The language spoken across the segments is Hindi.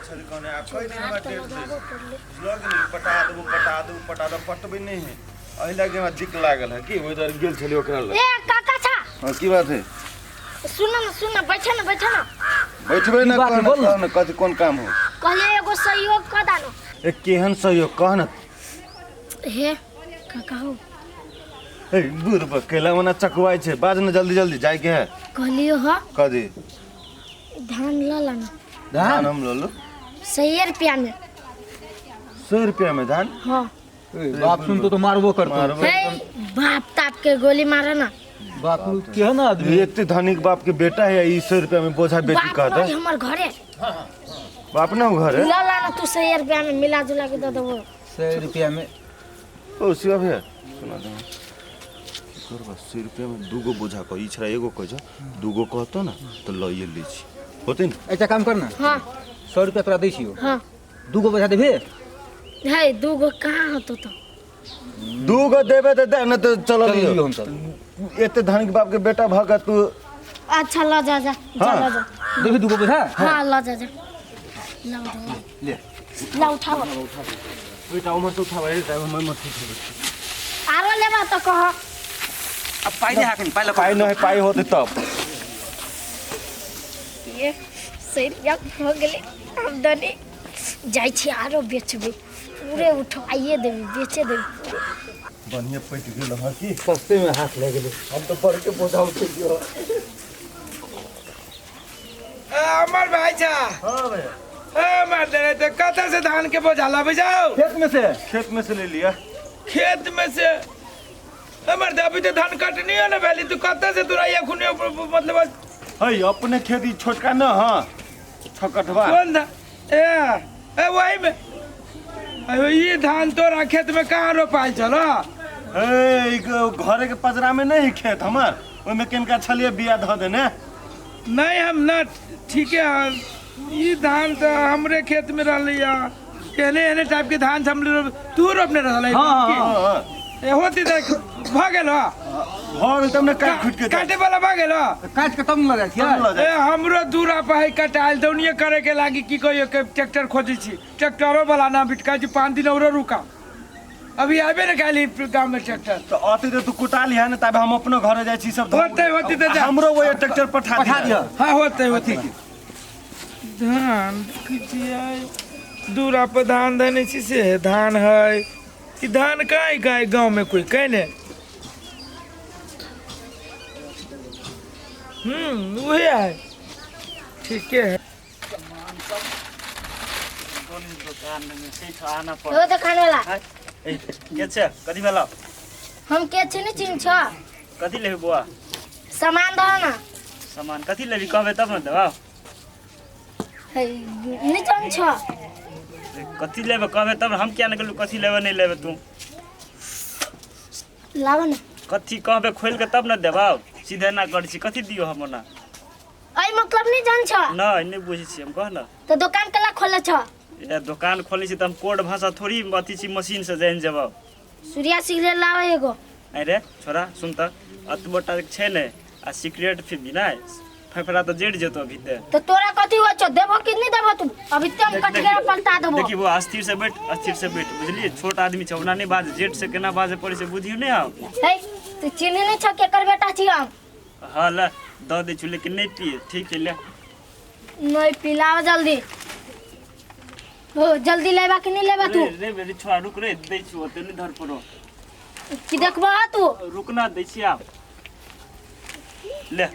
छल कोने आप कोई दिन में डेट दे लोग नहीं पटा दो पटबे नहीं है एहि लागे हमरा दिक लागल है कि उधर गेल छली ओकरा लग ए काका छा हां की बात है सुन ना बैठ ना बैठबे ना कहना कथि कोन काम हो कहले एगो सहयोग क दानो ए केहन सहयोग कहना हे काका हो ए दूर पर केला मना चकवाई छे बाज न जल्दी जाय के है कहलियो ह कदी धान ल लाना धान हम लो 100 रुपया में 100 रुपया में धान हां बाप सुन तो मारबो करतो बाप ताप के गोली मारा ना बाप के है ना आदमी इतने धनिक बाप के बेटा है 100 रुपया में बोझा बेटी कहता है हमर घरे बाप ना घर है ला लाना तू 100 रुपया में मिला जुला के दे देबो 100 रुपया में ओ शिवा भैया सुना दे करबा 100 रुपया में दूगो बोझा को ई छरा एगो कह दूगो कहतो ना तो लइए लै छी होते न ऐसा काम करना हां 100 रुपया तोरा दै छियो हां दूगो बोझा देबे है दूगो कहां होतो तो दूगो देबे तो दे न तो चल लियो हम सब एते धनिक बाप के बेटा भगा तू अच्छा ला जा ला जा देबे दूगो बोझा हां ला जा ले ला उठाओ बेटा उमर तो उठावा रे मैं मत उठावा आरो लेबा तो कह अब पाई दे हाकन पाई न पाई होते तब ये सही हो गेले आमदनी जाय छी आरो बेचबे पूरे उठवाइए देबे बेचे देबे बढ़िया पैट गेल ह कि सस्ते में हाथ ले गेले हम तो बड़ के बोझा उठे दियो अमर भाई जा हां भैया मार दे तो कथा से धान के बोझा लाबे जाओ खेत में से ले लिया खेत में से हमार दे अभी तो धान कटनी है ना पहले तू कथा से तोरा ये खुने मतलब हई अपने खेती छोटका न हां छकटवा कौन था ए वही में अरे ये धान तोरा खेत में कहाँ रोपाई चलो ए घरे के पजरा में नहीं खेत हमार ओमे केनका छलिए बिया ध देने नहीं हम ना ठीक है ये धान तो हमरे खेत में रहलिया एने टाइप के धान हम तू रोपने रहलै हां ए होती देख भाग गेलो भाग तुमने काट खुट के काटे वाला भाग गेलो काट के तब न लगा छिया ए हमरो दूरा पे है कटाइल दौनिए करे के लागी की कहियो के ट्रैक्टर खोजी छी ट्रैक्टरो वाला ना बिटका जी 5 दिन और रुका अभी आबे न गाली गांव में ट्रैक्टर तो आते तो तू कुटा लिया न तब हम अपना घर जाय छी सब होते तो जा हमरो वो ट्रैक्टर पठा दिया हां होते धान किजिया दूरा पे धान देने छी से धान है कि धान काई गांव में कोई कहने वही है ठीक है हो तो खाने वाला के छे कथि भेला हम के छी नि चिन छ कथि लेबे बुआ सामान दो ना सामान कथि लेबी कहबे तब न देबा है नि जान छ कथि लेबे कहबे तब हम क्या न कहलू कथि लेबे नहीं लेबे तू लाव ना कथि कहबे खोल के तब न देबा सीधे ना कर छी कथि दियो हम ना आई मतलब नि जान छ नहीं बुझी छी हम कह ना तो दुकान कला खोले छ ए दुकान खोली छी त हम कोड भाषा थोड़ी अथि छी मशीन से जान जेबा सूर्या सिगरेट लाव एगो अरे छोरा सुन त अतबोटा छे ने आ सिगरेट फिर भी ना फेफड़ा तो जेड़ जेतो अभी ते तो तोरा कथि हो छ देबो कि नहीं देबो तू अभी ते हम कट के पलटा देबो देखी वो अस्थिर से बैठ बुझलिए छोट आदमी छ ओना नहीं बाज जेट से केना बाजे पड़े से बुझियो नहीं आओ है तू चिन्ह नहीं छ के कर बेटा छी हम हां ले द दे छु लेकिन नहीं पिए ठीक है ले नहीं पिलाओ जल्दी हो जल्दी लेबा कि नहीं लेबा तू रे रे छोरा रुक रे दे छु ओते नहीं धर पड़ो कि देखबा तू रुकना दे छी आप ले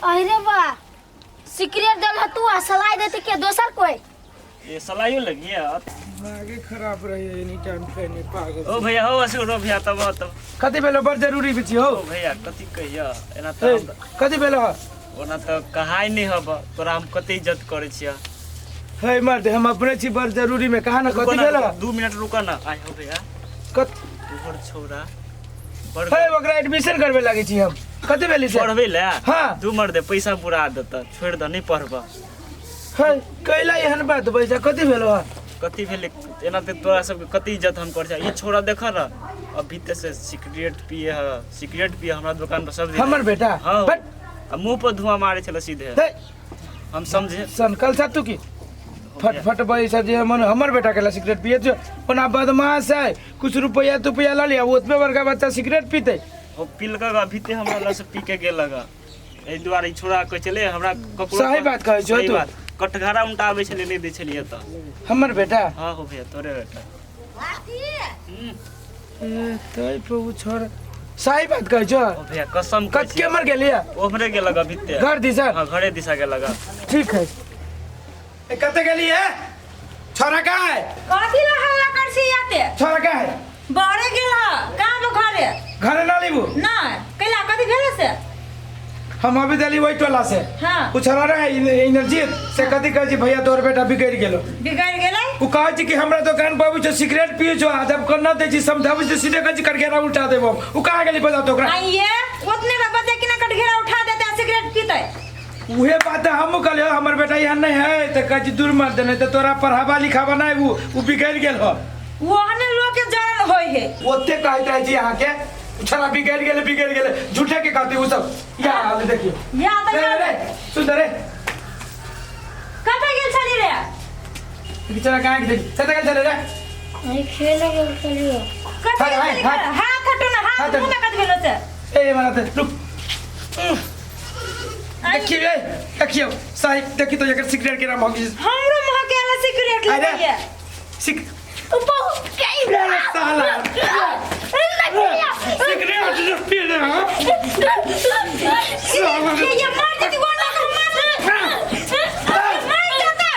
अरे बा सिगरेट दल तू आ सलाई देती के दोसर कोई ये सलाइयो लगी है आगे खराब रही एनी टाइम कहने पागल ओ भैया हो असु रो भैया तब कथि भेलो बड़ जरूरी बिछि हो ओ भैया कथि कहिया एना त कथि भेलो ओना त कहाई नहीं हब तोरा हम कते इज्जत करे छिया है मर्द हम अपने छी बड़ जरूरी में कहा ना कथि भेलो 2 मिनट रुका ना आइ हो भैया कत तोहर छोरा है ओकरा एडमिशन करबे लागे छी हम कथि भेली से पढ़बे ले हां तू मर दे पैसा पूरा देता छोड़ द नहीं पढ़बा है कैला एहन बात पैसा कथि भेलो कथि भेले एना ते तोरा सब के कति इज्जत हम कर छ ये छोरा देख न अभी ते से सिगरेट पिए हमरा दुकान पर सब दिन हमर बेटा हां मुंह पर धुआं मारे छले सीधे हम समझे सन कल सा तू की फट फट भाई सर जी मन हमर बेटा के सिगरेट पिए जो ओना बदमाश है कुछ रुपया तुपया ला लिया ओतबे बड़का बच्चा सिगरेट पीते हो पिल का अभी ते हमरा ला से पी के गेल लगा ए दुआरे छोड़ा कह चले हमरा ककरो सही बात कहै छौ तू कटघरा उल्टा आबै छले नहीं दे छलिए त हमर बेटा हां हो भैया तोरे बेटा तै प्रभु छोड़ सही बात कहै छौ ओ भैया कसम कत के मर गेलिया ओभरे गेल लगा भिते घर दिशा हां घरे दिशा गेल लगा ठीक है ए कते गेली है छोरा का है कथी ला हल्ला करसी आते छोरा का है बाहरे गेला काम घरे घरे ना लीबू ना कैला कथी भेले से हम अभी दिल्ली वही टोला से हां कुछ रहा है एनर्जी से कथी कहै छी भैया तोर बेटा बिगड़ गेलो बिगड़ गेलै उ कहै छी कि हमरा दुकान पर आबै छ सिगरेट पिए छ जब करना दे छी समझाबै छी सीधे कहै छी कटघरा उल्टा देबो उ कहां गेली बता तो ओकरा आइए ओतने में बच्चे कि ना कटघरा उठा देते सिगरेट पीते उहे बात हम कहले हमर बेटा यहाँ नहीं है त कहै छी दूर मत देने त तोरा पढ़ावा लिखावा नहीं उ बिगड़ गेल हो ओहने लोग के जरन होय है ओते कहैत रहे छी अहाँ के छला बिगड़ गेले झूठे के कहते उ सब या आले देखियो या त रे सुंदर रे कतै गेल छली रे बेचारा कहां के देख सता गेल चले रे नहीं खेले के चलियो कतै हाय, हाय। हाथ हटो ना हाथ हाथ मुंह में कत भेलो से ए मारा ते रुक देखियो साहिब देखी तो एकर सिगरेट के नाम होगी हमरो मुंह के आला सिगरेट अरे। लगाइए सिग ऊपर कई रे साला सिगरेट जो पी ले हां ये मार देती गोना मार जाता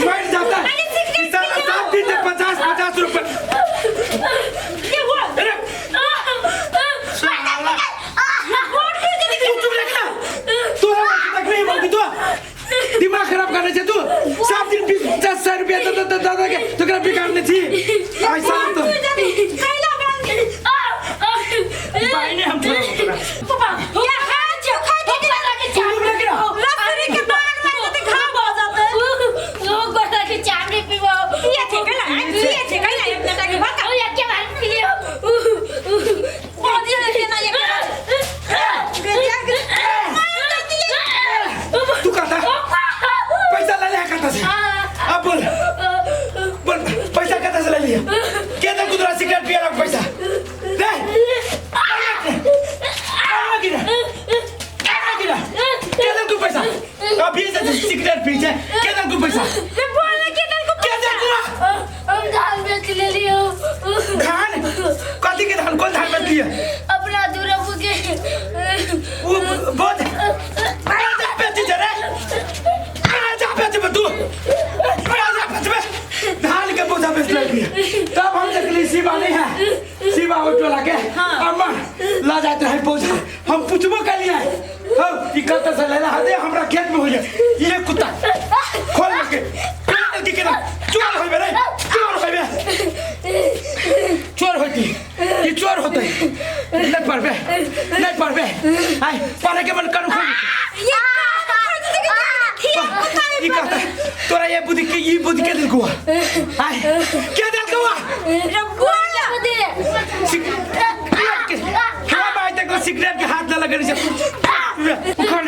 मर जाता अरे सिगरेट साला साथ दीजिए 50 रुपए ये वो अरे साला तू चुप रह ना तोरा तकलीफ होगी तो दिमाग खराब करने से तू सब दिन 50 रुपया दादा के तोरा बिगाड़ने थी ऐसा तो कैला भाई ने हम छोड़ा पापा ये हाथ जो खा के लगे चुप रह ना लकड़ी के बाग में जते घाव हो जाते वो गोरा के चामड़ी पीबो ये थे कैला ये थे कैला अपना टाके भागा ओ या के बार पियो बॉडी ले ना ये तू कहता पैसा ले ले कहता से अब बोल पैसा कहता से ले लिया क्या था कुदरा सिगरेट पिया रख पैसा दे क्या था तू पैसा अभी से सिगरेट पी जाए क्या था तू पैसा ये बोलने के नहीं को क्या था तू हम धान बेच ले लियो धान कथी के धान कौन धान बेच लिया अपना दूरा बुके वो बहुत जा बेच जरा जा बेच तू जा बेच धान के बोझा बेच लिया तब हम देखली शिवा नहीं है शिवा ऑटो लाके अम्मा ला जाते हैं बोझा हम पूछबो कर लिया हम ई कत से लेला हदे हमरा खेत में हो जाए ये कुत्ता खोल के की के चोर होइबे रे चोर होइबे चोर होती ये चोर होते नहीं पड़बे आई पढ़े के मन करू खोल ये कहता तोरा ये बुद्धि के दिल को आई क्या दिल को बोला सिगरेट के हाथ ना लगे से उखाड़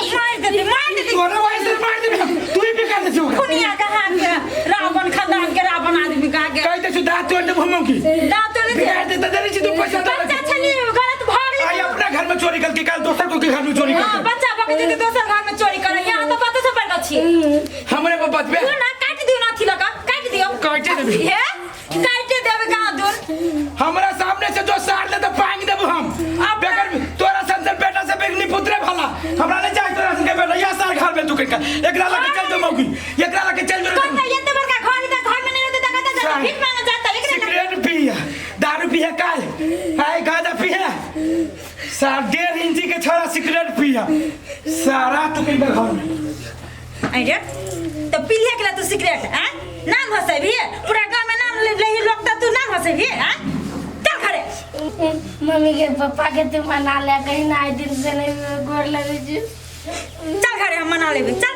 तोरा वैसे मार दे तू ही भी कर दे दुनिया का हाथ के रावण खानदान के रावण आदमी का के कहते तू दांत तोड़ दे भमो की दांत तोड़ दे बिगाड़ दे तने तू पैसा दे बच्चा छली गलत भाग आई अपना घर में चोरी करके कल दोसर को के घर में चोरी हां करके बच्चा बकती के दोसर घर में चोरी करे यहां तो पता से पड़ गछि हमरे को बचबे तू ना काट दियो ना थी लगा काट दियो काटे देबे हे काटे देबे का दूर हमरा सामने से जो सार ले तो पांग देबो हम बेगर तोरा संसन बेटा से बेगनी पुत्रे भला हमरा नहीं चाहे तोरा संगे बेटा या सार घर में तू के एकरा लगे चल दो मौगी एकरा लगे चल दो कौन ये तो बड़का घर में नहीं रहते कहता भीख मांगा जाता लेकिन सिगरेट पिया दारू पिया काल हाय गांजा पिया 1.5 इंची के छोरा सिगरेट पिया सारा तू के घर में अरे तो पिलिया के तू सिगरेट हैं नाम हसे भी पूरा गांव में नाम ले ही लोग तू नाम हसे भी हैं चल घरे मम्मी के पापा के तू मना ले कहीं ना दिन से नहीं गोर लगे जी चल घरे हम मना लेबे चल